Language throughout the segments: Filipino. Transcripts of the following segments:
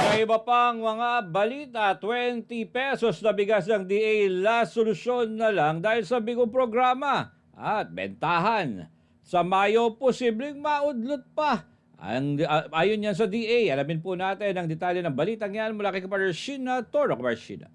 Sa iba pang mga balita, 20 pesos na bigas ng DA last solusyon na lang dahil sa bigong programa at bentahan. Sa Mayo, posibleng maudlot pa. Ayon yan sa DA, alamin po natin ang detalye ng balitang yan mula kay Kapatid Sheena Toro. Sheena.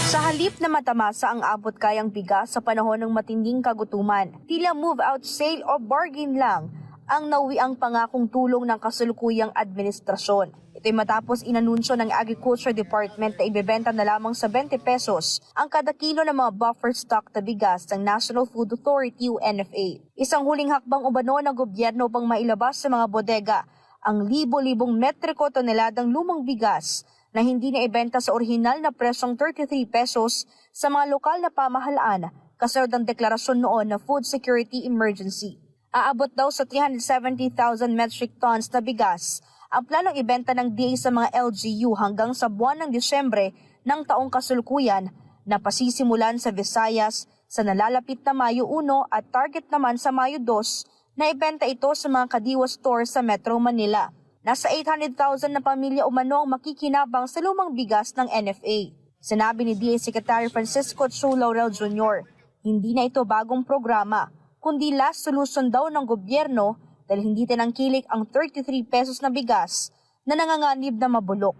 Sa halip na matamasa ang abot kayang bigas sa panahon ng matinding kagutuman, tila move-out sale o bargain lang ang nauwiang pangakong tulong ng kasalukuyang administrasyon. Ito'y matapos inanunsyo ng Agriculture Department na ibebenta na lamang sa 20 pesos ang kada kilo ng mga buffer stock na bigas ng National Food Authority o NFA. Isang huling hakbang umano ng gobyerno pang mailabas sa mga bodega ang libo-libong metriko toneladang lumang bigas na hindi na ibenta sa orihinal na presyong 33 pesos sa mga lokal na pamahalaan kasunod ng deklarasyon noon na food security emergency. Aabot daw sa 370,000 metric tons na bigas ang planong ibenta ng DA sa mga LGU hanggang sa buwan ng Disyembre ng taong kasalukuyan na pasisimulan sa Visayas sa nalalapit na Mayo 1 at target naman sa Mayo 2 na ibenta ito sa mga Kadiwa stores sa Metro Manila. Nasa 800,000 na pamilya umano ang makikinabang sa lumang bigas ng NFA. Sinabi ni DA Secretary Francisco Chu Laurel Jr., hindi na ito bagong programa, kundi last solution daw ng gobyerno dahil hindi tinangkilik ang 33 pesos na bigas na nanganganib na mabulok.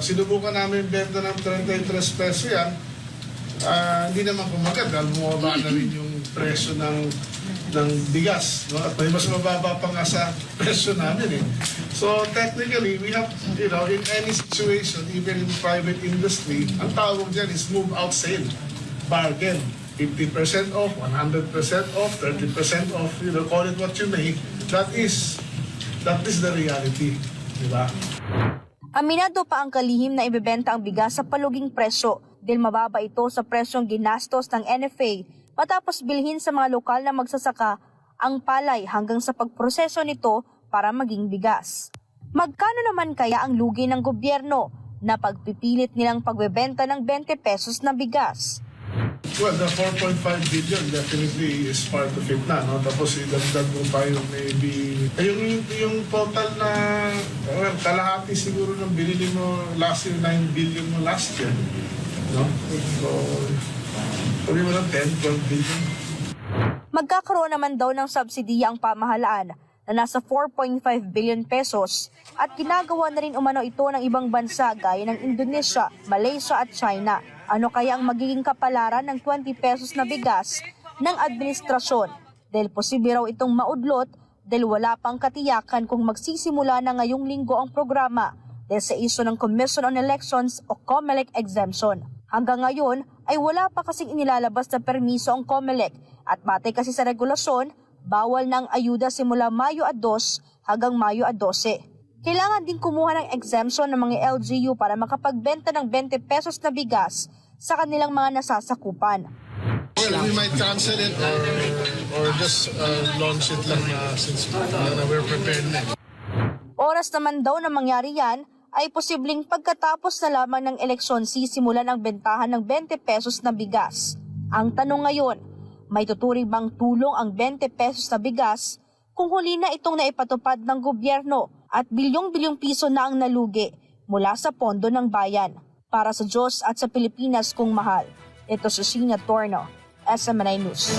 Sinubukan namin benta ng 33 peso yan, hindi naman kumagat dahil bumaba na rin yung presyo ng bigas. No? At may mas mababa pa nga sa presyo namin. So technically, we have, in any situation, even in private industry, ang tawag dyan is move out sale, bargain. 50% off, 100% off, 30% off, call it what you may. That is the reality, di ba? Aminado pa ang kalihim na ibebenta ang bigas sa paluging presyo dahil mababa ito sa presyong ginastos ng NFA matapos bilhin sa mga lokal na magsasaka ang palay hanggang sa pagproseso nito para maging bigas. Magkano naman kaya ang lugi ng gobyerno na pagpipilit nilang pagbebenta ng 20 pesos na bigas? Well, the 4.5 billion definitely is part of it na, no? Tapos idagdag mo tayo maybe, yung total na, kalahati siguro ng binili mo last year, 9 billion mo last year, no? So, sabi mo lang 10, 12 billion. Magkakaroon naman daw ng subsidiya ang pamahalaan na nasa 4.5 billion pesos at ginagawa na rin umano ito ng ibang bansa gaya ng Indonesia, Malaysia at China. Ano kaya ang magiging kapalaran ng 20 pesos na bigas ng administrasyon? Dahil posible raw itong maudlot dahil wala pang katiyakan kung magsisimula na ngayong linggo ang programa dahil sa iso ng Commission on Elections o COMELEC exemption. Hanggang ngayon ay wala pa kasing inilalabas na permiso ang COMELEC at batay kasi sa regulasyon, bawal na ang ayuda simula Mayo 2 hanggang Mayo 12. Kailangan din kumuha ng exemption ng mga LGU para makapagbenta ng 20 pesos na bigas sa kanilang mga nasasakupan. Well, we might cancel it or just launch it lang since we're prepared na. Oras naman daw na mangyari yan ay posibleng pagkatapos na lamang ng eleksyon sisimulan ang bentahan ng 20 pesos na bigas. Ang tanong ngayon, may tuturing bang tulong ang 20 pesos na bigas kung huli na itong naipatupad ng gobyerno at bilyong-bilyong piso na ang nalugi mula sa pondo ng bayan? Para sa Diyos at sa Pilipinas kong mahal, ito si Sheena Torno, SMNI News.